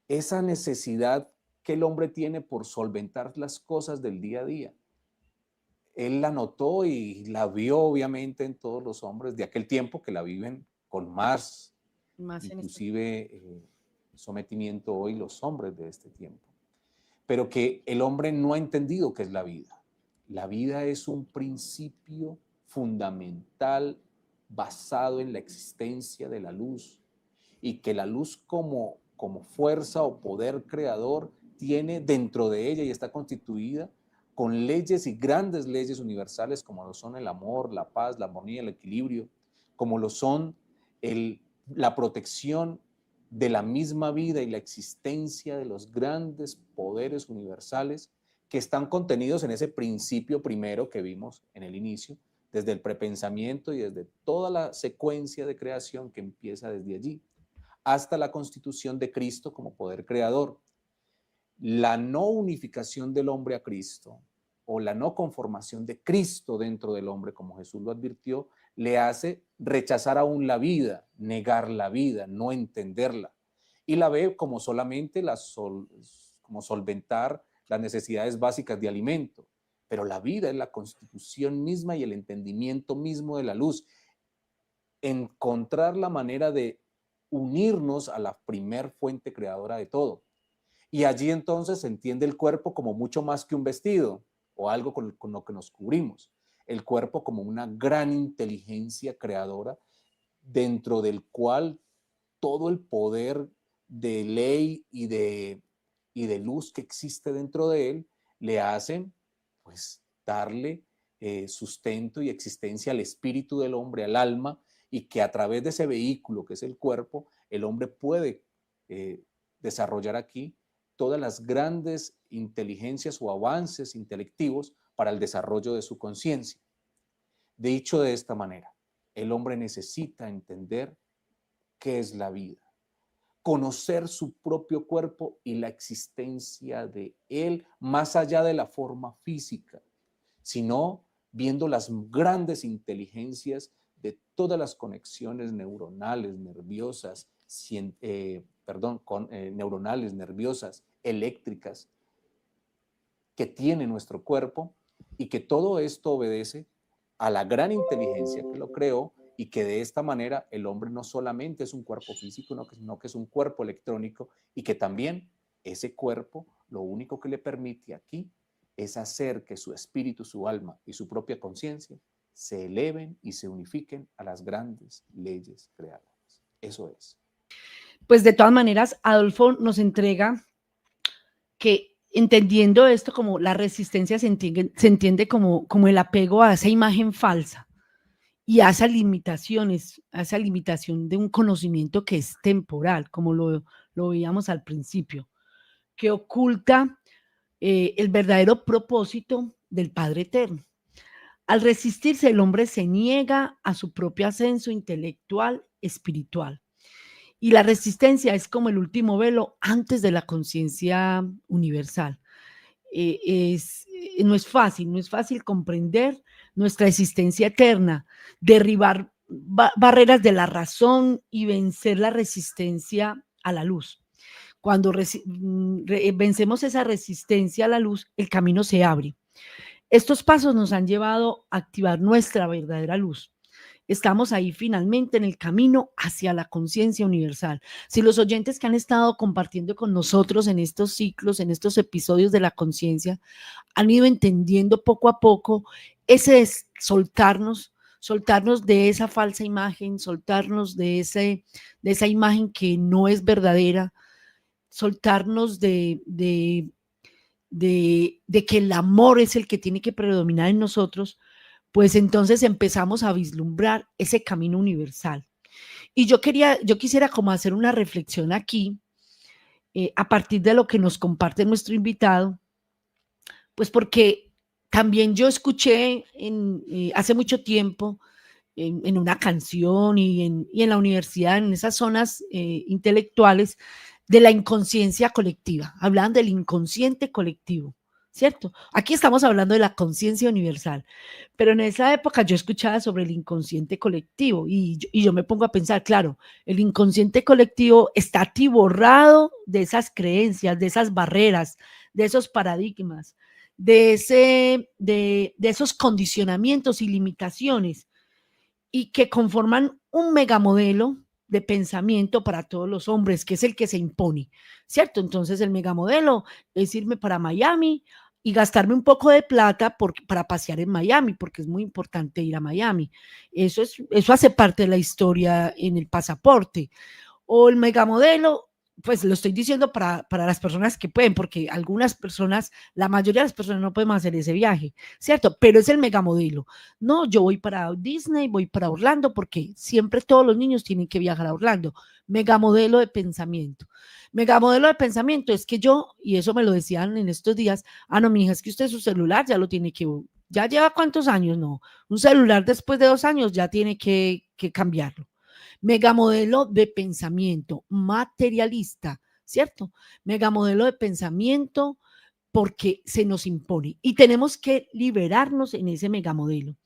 Speaker 3: Esa necesidad que el hombre tiene por solventar las cosas del día a día, él la notó y la vio obviamente en todos los hombres de aquel tiempo, que la viven con más inclusive sometimiento hoy los hombres de este tiempo. Pero que el hombre no ha entendido qué es la vida. La vida es un principio fundamental basado en la existencia de la luz, y que la luz como fuerza o poder creador tiene dentro de ella y está constituida con leyes y grandes leyes universales, como lo son el amor, la paz, la armonía, el equilibrio, como lo son la protección de la misma vida y la existencia de los grandes poderes universales que están contenidos en ese principio primero que vimos en el inicio, desde el prepensamiento y desde toda la secuencia de creación que empieza desde allí, hasta la constitución de Cristo como poder creador. La no unificación del hombre a Cristo, o la no conformación de Cristo dentro del hombre, como Jesús lo advirtió, le hace rechazar aún la vida, negar la vida, no entenderla, y la ve como solamente como solventar las necesidades básicas de alimento. Pero la vida es la constitución misma y el entendimiento mismo de la luz. Encontrar la manera de unirnos a la primer fuente creadora de todo. Y allí entonces se entiende el cuerpo como mucho más que un vestido o algo con lo que nos cubrimos. El cuerpo como una gran inteligencia creadora dentro del cual todo el poder de ley y de luz que existe dentro de él le hacen pues darle sustento y existencia al espíritu del hombre, al alma, y que a través de ese vehículo que es el cuerpo, el hombre puede desarrollar aquí todas las grandes inteligencias o avances intelectivos para el desarrollo de su conciencia. Dicho de esta manera, el hombre necesita entender qué es la vida, conocer su propio cuerpo y la existencia de él más allá de la forma física, sino viendo las grandes inteligencias de todas las conexiones neuronales, nerviosas, neuronales, nerviosas, eléctricas que tiene nuestro cuerpo, y que todo esto obedece a la gran inteligencia que lo creó, y que de esta manera el hombre no solamente es un cuerpo físico, sino que es un cuerpo electrónico, y que también ese cuerpo lo único que le permite aquí es hacer que su espíritu, su alma y su propia conciencia se eleven y se unifiquen a las grandes leyes creadoras. Eso es.
Speaker 1: Pues de todas maneras, Adolfo nos entrega que entendiendo esto como la resistencia se entiende como el apego a esa imagen falsa y a esas limitaciones, a esa limitación de un conocimiento que es temporal, como lo veíamos al principio, que oculta el verdadero propósito del Padre Eterno. Al resistirse, el hombre se niega a su propio ascenso intelectual, espiritual. Y la resistencia es como el último velo antes de la conciencia universal. No es fácil, no es fácil comprender nuestra existencia eterna, derribar barreras de la razón y vencer la resistencia a la luz. Cuando vencemos esa resistencia a la luz, el camino se abre. Estos pasos nos han llevado a activar nuestra verdadera luz. Estamos ahí finalmente en el camino hacia la conciencia universal. Si los oyentes que han estado compartiendo con nosotros en estos ciclos, en estos episodios de la conciencia, han ido entendiendo poco a poco, ese es soltarnos de esa falsa imagen, soltarnos de esa imagen que no es verdadera, soltarnos de que el amor es el que tiene que predominar en nosotros, pues entonces empezamos a vislumbrar ese camino universal. Y yo quisiera como hacer una reflexión aquí, a partir de lo que nos comparte nuestro invitado, pues porque también yo escuché hace mucho tiempo en una canción y en la universidad, en esas zonas intelectuales, de la inconsciencia colectiva. Hablaban del inconsciente colectivo, ¿cierto? Aquí estamos hablando de la conciencia universal, pero en esa época yo escuchaba sobre el inconsciente colectivo y yo me pongo a pensar, claro, el inconsciente colectivo está atiborrado de esas creencias, de esas barreras, de esos paradigmas, de esos condicionamientos y limitaciones, y que conforman un megamodelo de pensamiento para todos los hombres, que es el que se impone, ¿cierto? Entonces el megamodelo es irme para Miami y gastarme un poco de plata para pasear en Miami, porque es muy importante ir a Miami. Eso hace parte de la historia en el pasaporte. O el megamodelo, pues lo estoy diciendo para las personas que pueden, porque algunas personas, la mayoría de las personas no podemos hacer ese viaje, ¿cierto? Pero es el megamodelo. No, yo voy para Disney, voy para Orlando, porque siempre todos los niños tienen que viajar a Orlando. Megamodelo de pensamiento. Megamodelo de pensamiento es que yo, y eso me lo decían en estos días, no, mija, es que usted su celular ya lo tiene que, ya lleva cuántos años, no, un celular después de 2 años ya tiene que cambiarlo. Megamodelo de pensamiento materialista, ¿cierto? Megamodelo de pensamiento porque se nos impone y tenemos que liberarnos en ese megamodelo.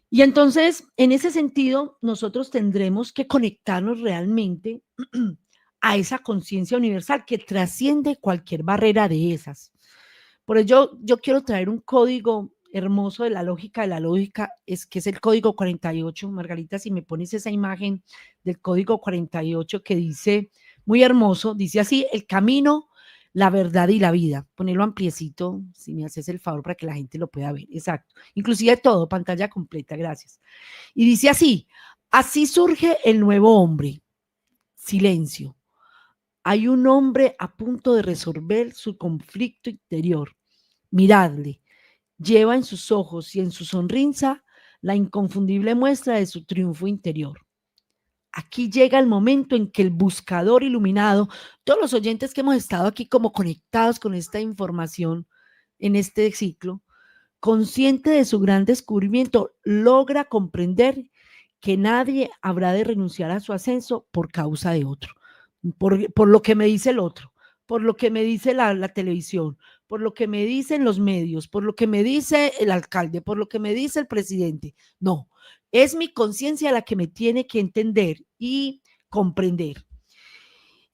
Speaker 1: Y entonces, en ese sentido, nosotros tendremos que conectarnos realmente a esa conciencia universal que trasciende cualquier barrera de esas. Por ello, yo quiero traer un código hermoso de la lógica, que es el código 48. Margarita, si me pones esa imagen del código 48 que dice, muy hermoso, dice así: el camino, la verdad y la vida. Ponerlo ampliecito, si me haces el favor, para que la gente lo pueda ver. Exacto. Inclusive todo, pantalla completa, gracias. Y dice así surge el nuevo hombre. Silencio. Hay un hombre a punto de resolver su conflicto interior. Miradle. Lleva en sus ojos y en su sonrisa la inconfundible muestra de su triunfo interior. Aquí llega el momento en que el buscador iluminado, todos los oyentes que hemos estado aquí como conectados con esta información en este ciclo, consciente de su gran descubrimiento, logra comprender que nadie habrá de renunciar a su ascenso por causa de otro, por lo que me dice el otro, por lo que me dice la televisión, por lo que me dicen los medios, por lo que me dice el alcalde, por lo que me dice el presidente. No, es mi conciencia la que me tiene que entender y comprender.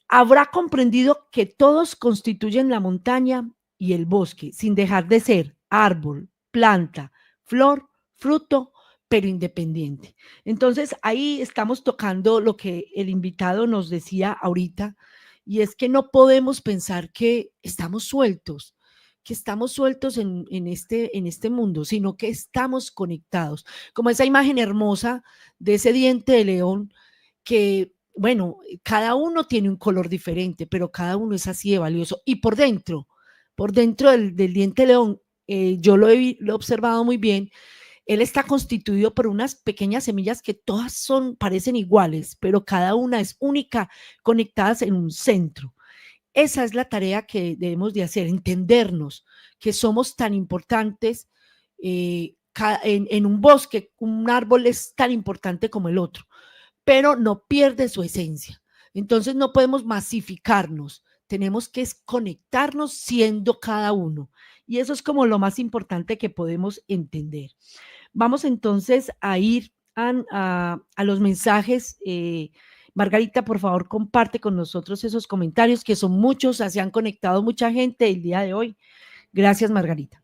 Speaker 1: Habrá comprendido que todos constituyen la montaña y el bosque, sin dejar de ser árbol, planta, flor, fruto, pero independiente. Entonces, ahí estamos tocando lo que el invitado nos decía ahorita, y es que no podemos pensar que estamos sueltos en este mundo, sino que estamos conectados. Como esa imagen hermosa de ese diente de león que, bueno, cada uno tiene un color diferente, pero cada uno es así de valioso. Y por dentro del diente de león, yo lo he observado muy bien, él está constituido por unas pequeñas semillas que todas parecen iguales, pero cada una es única, conectadas en un centro. Esa es la tarea que debemos de hacer, entendernos que somos tan importantes. En un bosque, un árbol es tan importante como el otro, pero no pierde su esencia. Entonces no podemos masificarnos, tenemos que conectarnos siendo cada uno. Y eso es como lo más importante que podemos entender. Vamos entonces a ir a los mensajes. Margarita, por favor, comparte con nosotros esos comentarios, que son muchos, se han conectado mucha gente el día de hoy. Gracias, Margarita.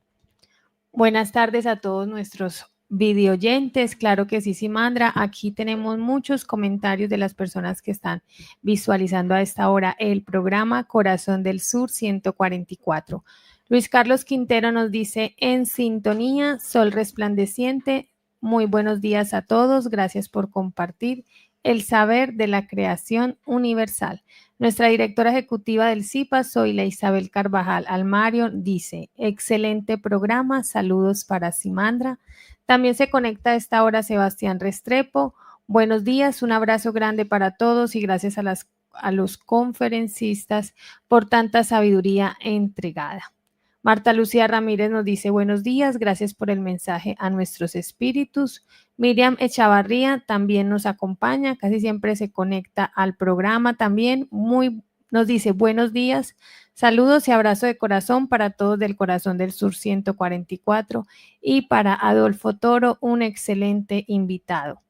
Speaker 4: Buenas tardes a todos nuestros videoyentes. Claro que sí, Simandra. Aquí tenemos muchos comentarios de las personas que están visualizando a esta hora el programa Corazón del Sur 144. Luis Carlos Quintero nos dice: en sintonía, sol resplandeciente. Muy buenos días a todos. Gracias por compartir el saber de la creación universal. Nuestra directora ejecutiva del CIPA, Zoila Isabel Carvajal Almario, dice: excelente programa, saludos para Simandra. También se conecta a esta hora Sebastián Restrepo. Buenos días, un abrazo grande para todos y gracias a los conferencistas por tanta sabiduría entregada. Marta Lucía Ramírez nos dice: buenos días, gracias por el mensaje a nuestros espíritus. Miriam Echavarría también nos acompaña, casi siempre se conecta al programa también. Nos dice: buenos días, saludos y abrazo de corazón para todos del Corazón del Sur 144 y para Adolfo Toro, un excelente invitado.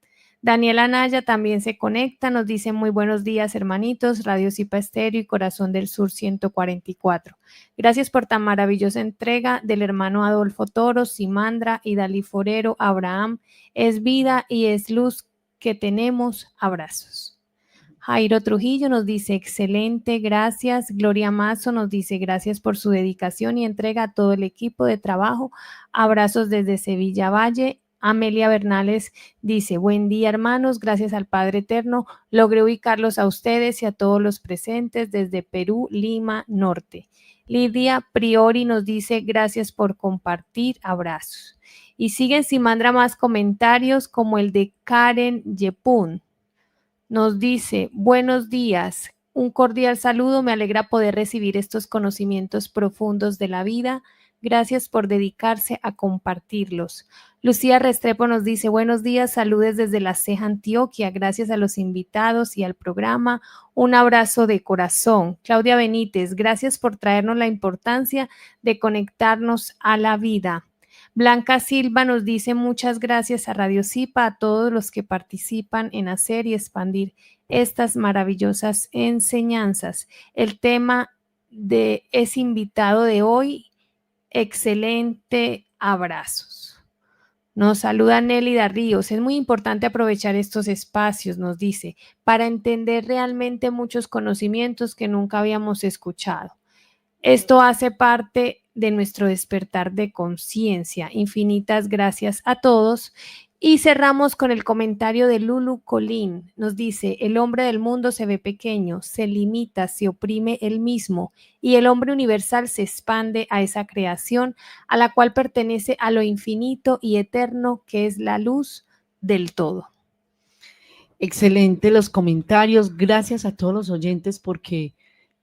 Speaker 4: Daniela Naya también se conecta, nos dice: muy buenos días, hermanitos, Radio Zipa Estéreo y Corazón del Sur 144. Gracias por tan maravillosa entrega del hermano Adolfo Toro, Simandra y Dalí Forero. Abraham es vida y es luz que tenemos. Abrazos. Jairo Trujillo nos dice: excelente, gracias. Gloria Mazo nos dice: gracias por su dedicación y entrega a todo el equipo de trabajo. Abrazos desde Sevilla Valle. Amelia Bernales dice: buen día, hermanos, gracias al Padre Eterno logré ubicarlos a ustedes y a todos los presentes desde Perú, Lima Norte. Lidia Priori nos dice: gracias por compartir, abrazos. Y siguen Simandra más comentarios como el de Karen Yepun. Nos dice: buenos días, un cordial saludo, me alegra poder recibir estos conocimientos profundos de la vida. Gracias por dedicarse a compartirlos. Lucía Restrepo nos dice: buenos días, saludes desde La Ceja, Antioquia. Gracias a los invitados y al programa. Un abrazo de corazón. Claudia Benítez, gracias por traernos la importancia de conectarnos a la vida. Blanca Silva nos dice: muchas gracias a Radio Zipa, a todos los que participan en hacer y expandir estas maravillosas enseñanzas. El tema de ese invitado de hoy: excelente, abrazos. Nos saluda Nélida Ríos. Es muy importante aprovechar estos espacios, nos dice, para entender realmente muchos conocimientos que nunca habíamos escuchado. Esto hace parte de nuestro despertar de conciencia. Infinitas gracias a todos. Y cerramos con el comentario de Lulu Colín. Nos dice: el hombre del mundo se ve pequeño, se limita, se oprime él mismo, y el hombre universal se expande a esa creación a la cual pertenece a lo infinito y eterno, que es la luz del todo.
Speaker 1: Excelente los comentarios. Gracias a todos los oyentes, porque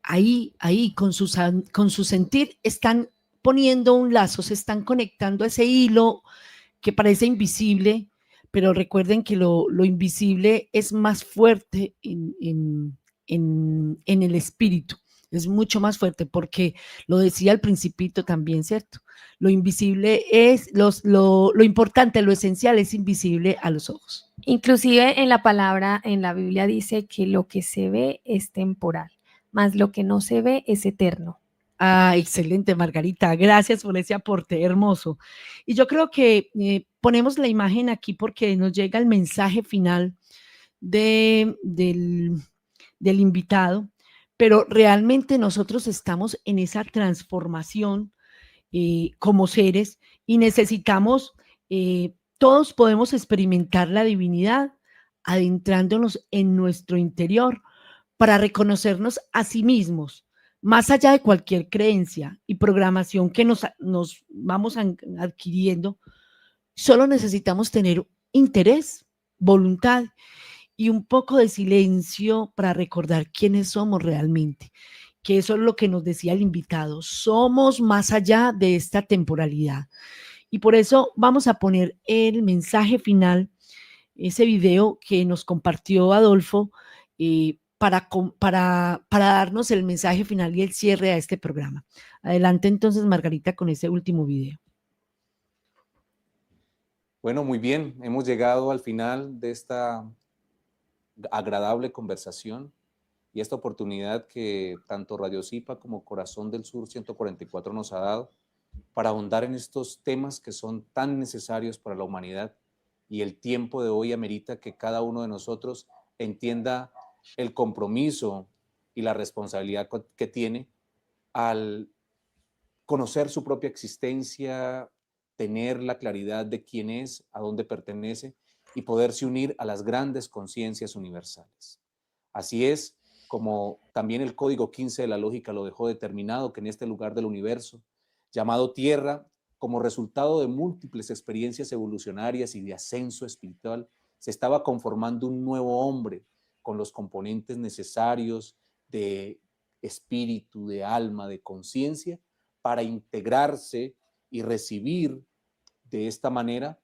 Speaker 1: ahí con su sentir están poniendo un lazo, se están conectando a ese hilo que parece invisible, pero recuerden que lo invisible es más fuerte en el espíritu, es mucho más fuerte, porque lo decía al principito también, ¿cierto? Lo invisible es, lo importante, lo esencial es invisible a los ojos.
Speaker 4: Inclusive en la palabra, en la Biblia dice que lo que se ve es temporal, mas lo que no se ve es eterno.
Speaker 1: Ah, excelente, Margarita. Gracias por ese aporte hermoso. Y yo creo que ponemos la imagen aquí porque nos llega el mensaje final del invitado, pero realmente nosotros estamos en esa transformación como seres y necesitamos, todos podemos experimentar la divinidad adentrándonos en nuestro interior para reconocernos a sí mismos, más allá de cualquier creencia y programación que nos vamos adquiriendo. Solo necesitamos tener interés, voluntad y un poco de silencio para recordar quiénes somos realmente, que eso es lo que nos decía el invitado, somos más allá de esta temporalidad. Y por eso vamos a poner el mensaje final, ese video que nos compartió Adolfo, para darnos el mensaje final y el cierre a este programa. Adelante entonces, Margarita, con ese último video.
Speaker 3: Bueno, muy bien, hemos llegado al final de esta agradable conversación y esta oportunidad que tanto Radio Zipa como Corazón del Sur 144 nos ha dado para ahondar en estos temas que son tan necesarios para la humanidad, y el tiempo de hoy amerita que cada uno de nosotros entienda el compromiso y la responsabilidad que tiene al conocer su propia existencia, tener la claridad de quién es, a dónde pertenece y poderse unir a las grandes conciencias universales. Así es como también el Código 15 de la Lógica lo dejó determinado, que en este lugar del universo, llamado Tierra, como resultado de múltiples experiencias evolucionarias y de ascenso espiritual, se estaba conformando un nuevo hombre con los componentes necesarios de espíritu, de alma, de conciencia, para integrarse y recibir de esta manera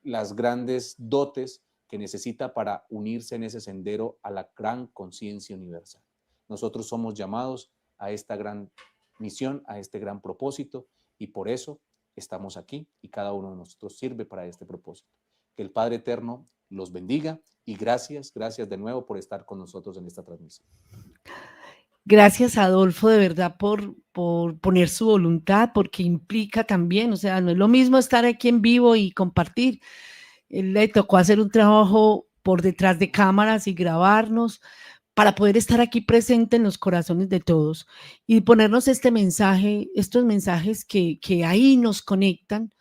Speaker 3: las grandes dotes que necesita para unirse en ese sendero a la gran conciencia universal. Nosotros somos llamados a esta gran misión, a este gran propósito, y por eso estamos aquí y cada uno de nosotros sirve para este propósito. Que el Padre Eterno los bendiga y gracias de nuevo por estar con nosotros en esta transmisión.
Speaker 1: Gracias, Adolfo, de verdad, por poner su voluntad, porque implica también, o sea, no es lo mismo estar aquí en vivo y compartir. Él le tocó hacer un trabajo por detrás de cámaras y grabarnos para poder estar aquí presente en los corazones de todos y ponernos este mensaje, estos mensajes que ahí nos conectan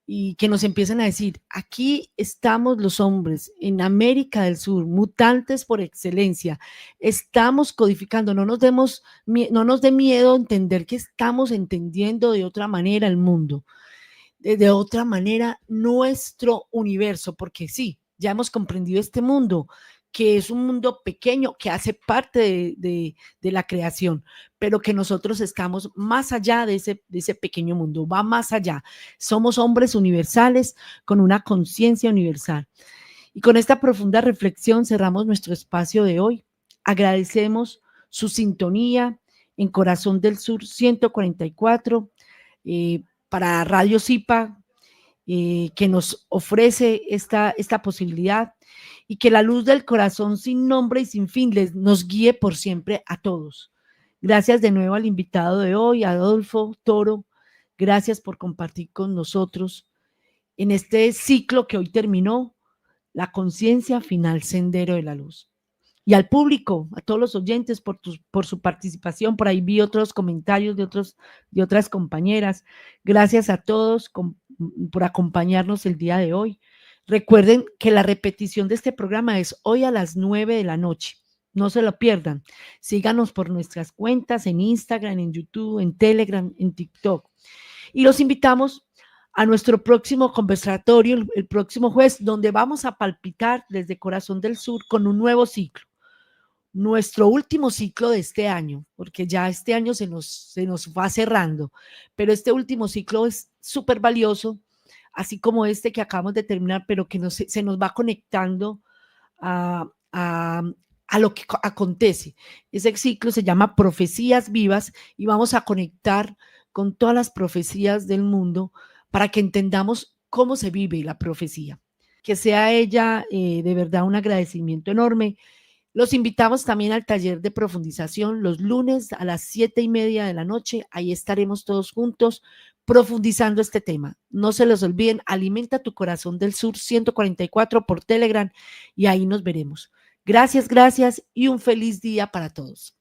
Speaker 1: y que nos empiezan a decir, aquí estamos los hombres en América del Sur, mutantes por excelencia, estamos codificando, no nos dé miedo entender que estamos entendiendo de otra manera el mundo, de otra manera nuestro universo, porque sí, ya hemos comprendido este mundo, que es un mundo pequeño, que hace parte de la creación, pero que nosotros estamos más allá de ese pequeño mundo, va más allá. Somos hombres universales con una conciencia universal. Y con esta profunda reflexión cerramos nuestro espacio de hoy. Agradecemos su sintonía en Corazón del Sur 144, para Radio Zipa, que nos ofrece esta posibilidad, y que la luz del corazón sin nombre y sin fin nos guíe por siempre a todos. Gracias de nuevo al invitado de hoy, Adolfo Toro. Gracias por compartir con nosotros en este ciclo que hoy terminó, la conciencia final, sendero de la luz. Y al público, a todos los oyentes por su participación. Por ahí vi otros comentarios de otras compañeras. Gracias a todos por acompañarnos el día de hoy. Recuerden que la repetición de este programa es hoy a las 9 de la noche. No se lo pierdan. Síganos por nuestras cuentas en Instagram, en YouTube, en Telegram, en TikTok. Y los invitamos a nuestro próximo conversatorio el próximo jueves, donde vamos a palpitar desde Corazón del Sur con un nuevo ciclo. Nuestro último ciclo de este año, porque ya este año se nos va cerrando, pero este último ciclo es súper valioso, así como este que acabamos de terminar, pero que se nos va conectando a lo que acontece. Ese ciclo se llama Profecías Vivas y vamos a conectar con todas las profecías del mundo para que entendamos cómo se vive la profecía. Que sea ella de verdad un agradecimiento enorme. Los invitamos también al taller de profundización los lunes a las 7:30 de la noche. Ahí estaremos todos juntos profundizando este tema. No se los olviden, Alimenta tu Corazón del Sur 144 por Telegram y ahí nos veremos. Gracias y un feliz día para todos.